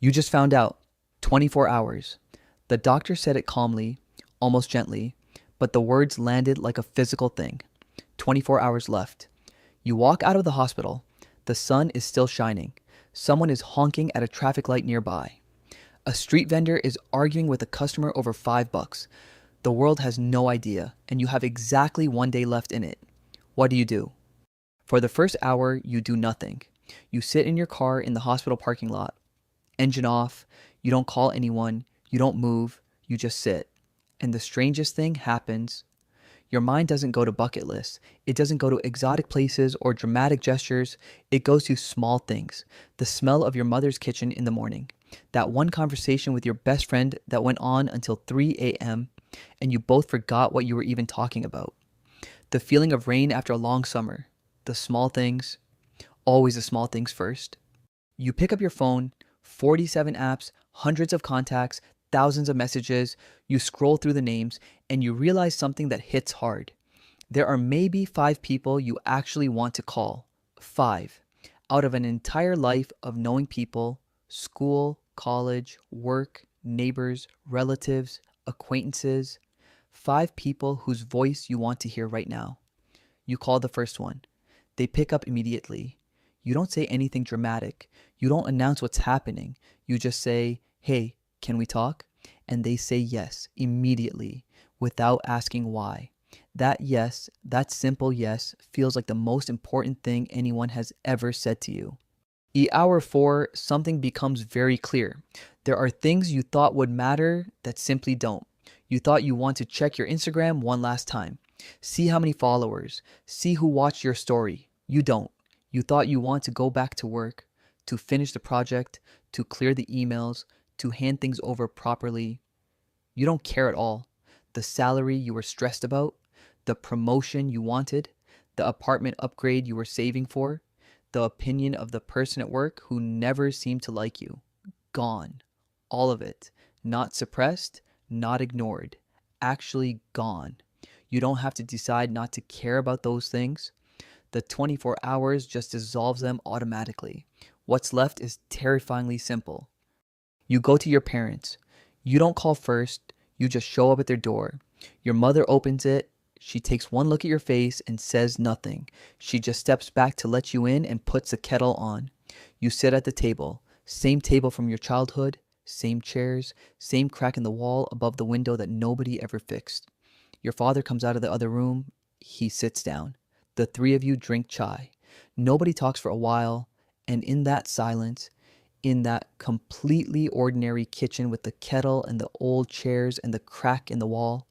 You just found out. 24 hours. The doctor said it calmly, almost gently, but the words landed like a physical thing. 24 hours left. You walk out of the hospital. The sun is still shining. Someone is honking at a traffic light nearby. A street vendor is arguing with a customer over $5. The world has no idea, and you have exactly 1 day left in it. What do you do? For the first hour, you do nothing. You sit in your car in the hospital parking lot. Engine off. You don't call anyone. You don't move. You just sit. And the strangest thing happens. Your mind doesn't go to bucket lists. It doesn't go to exotic places or dramatic gestures. It goes to small things. The smell of your mother's kitchen in the morning. That one conversation with your best friend that went on until 3 a.m. and you both forgot what you were even talking about. The feeling of rain after a long summer. The small things. Always the small things first. You pick up your phone, 47 apps, hundreds of contacts, thousands of messages. You scroll through the names and you realize something that hits hard. There are maybe 5 people you actually want to call. 5. Out of an entire life of knowing people, school, college, work, neighbors, relatives, acquaintances. 5 people whose voice you want to hear right now. You call the first one. They pick up immediately. You don't say anything dramatic. You don't announce what's happening. You just say, "Hey, can we talk?" And they say yes immediately without asking why. That yes, that simple yes, feels like the most important thing anyone has ever said to you. Hour 4, something becomes very clear. There are things you thought would matter that simply don't. You thought you want to check your Instagram one last time. See how many followers. See who watched your story. You don't. You thought you want to go back to work, to finish the project, to clear the emails, to hand things over properly. You don't care at all. The salary you were stressed about, the promotion you wanted, the apartment upgrade you were saving for, the opinion of the person at work who never seemed to like you. Gone. All of it. Not suppressed, not ignored. Actually gone. You don't have to decide not to care about those things. The 24 hours just dissolves them automatically. What's left is terrifyingly simple. You go to your parents. You don't call first. You just show up at their door. Your mother opens it. She takes one look at your face and says nothing. She just steps back to let you in and puts the kettle on. You sit at the table. Same table from your childhood. Same chairs. Same crack in the wall above the window that nobody ever fixed. Your father comes out of the other room. He sits down. The 3 of you drink chai. Nobody talks for a while. And in that silence, in that completely ordinary kitchen with the kettle and the old chairs and the crack in the wall,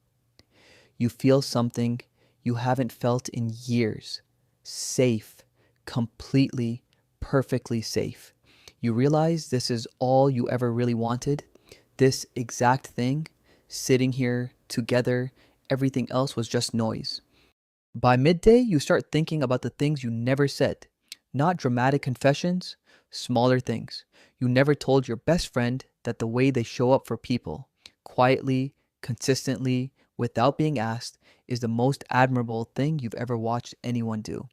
you feel something you haven't felt in years. Safe. Completely, perfectly safe. You realize this is all you ever really wanted. This exact thing, sitting here together, everything else was just noise. By midday, you start thinking about the things you never said. Not dramatic confessions, smaller things. You never told your best friend that the way they show up for people, quietly, consistently, without being asked, is the most admirable thing you've ever watched anyone do.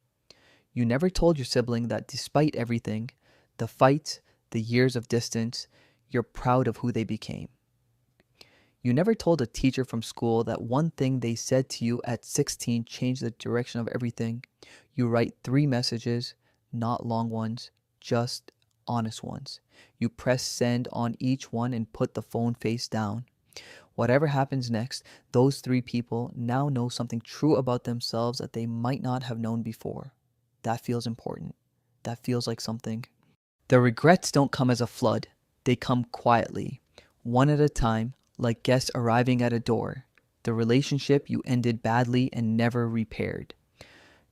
You never told your sibling that despite everything, the fights, the years of distance, you're proud of who they became. You never told a teacher from school that one thing they said to you at 16 changed the direction of everything. You write 3 messages, not long ones, just honest ones. You press send on each one and put the phone face down. Whatever happens next, those 3 people now know something true about themselves that they might not have known before. That feels important. That feels like something. The regrets don't come as a flood. They come quietly, one at a time, like guests arriving at a door. The relationship you ended badly and never repaired.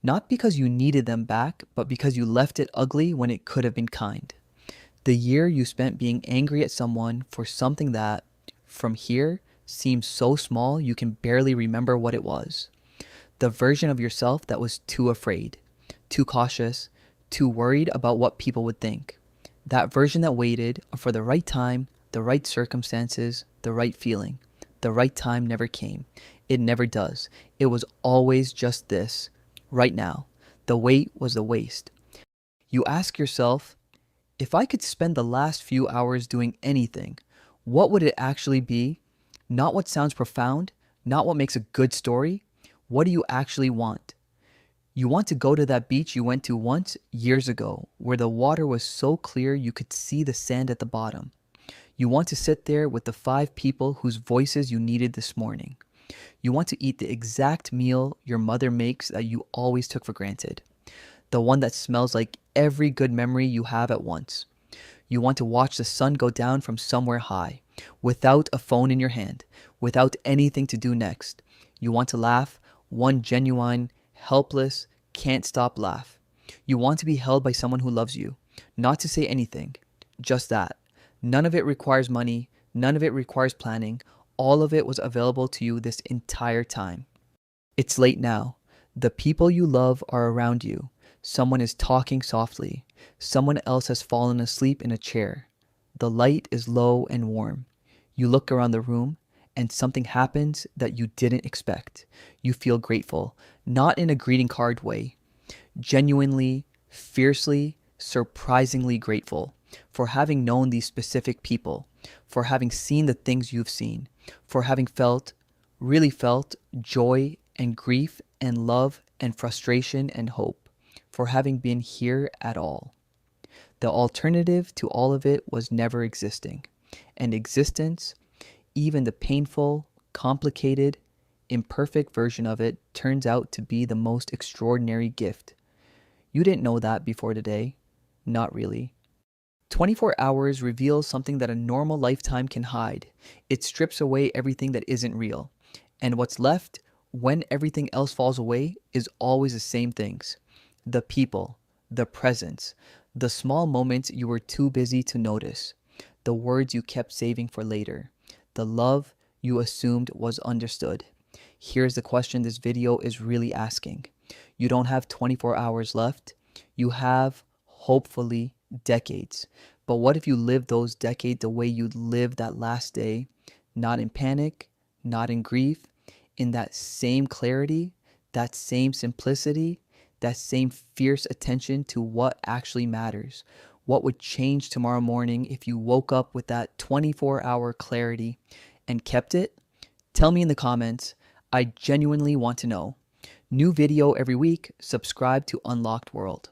Not because you needed them back, but because you left it ugly when it could have been kind. The year you spent being angry at someone for something that, from here, seems so small you can barely remember what it was. The version of yourself that was too afraid, too cautious, too worried about what people would think. That version that waited for the right time, the right circumstances, the right feeling. The right time never came. It never does. It was always just this. Right now. The wait was the waste. You ask yourself, If I could spend the last few hours doing anything, what would it actually be? Not what sounds profound, not what makes a good story. What do you actually want? You want to go to that beach you went to once years ago, where the water was so clear you could see the sand at the bottom. You want to sit there with the 5 people whose voices you needed this morning. You want to eat the exact meal your mother makes that you always took for granted. The one that smells like every good memory you have at once. You want to watch the sun go down from somewhere high, without a phone in your hand, without anything to do next. You want to laugh, one genuine, helpless, can't stop laugh. You want to be held by someone who loves you, not to say anything, just that. None of it requires money, none of it requires planning. All of it was available to you this entire time. It's late now. The people you love are around you. Someone is talking softly. Someone else has fallen asleep in a chair. The light is low and warm. You look around the room and something happens that you didn't expect. You feel grateful, not in a greeting card way. Genuinely, fiercely, surprisingly grateful for having known these specific people, for having seen the things you've seen, for having felt, really felt, joy and grief and love and frustration and hope, for having been here at all. The alternative to all of it was never existing. And existence, even the painful, complicated, imperfect version of it, turns out to be the most extraordinary gift. You didn't know that before today. Not really. 24 hours reveals something that a normal lifetime can hide. It strips away everything that isn't real. And what's left, when everything else falls away, is always the same things. The people, the presence, the small moments you were too busy to notice, the words you kept saving for later, the love you assumed was understood. Here's the question this video is really asking. You don't have 24 hours left. You have, hopefully, decades. But what if you lived those decades the way you lived that last day? Not in panic, not in grief, in that same clarity, that same simplicity, that same fierce attention to what actually matters. What would change tomorrow morning if you woke up with that 24-hour clarity and kept it? Tell me in the comments. I genuinely want to know. New video every week. Subscribe to Unlocked World.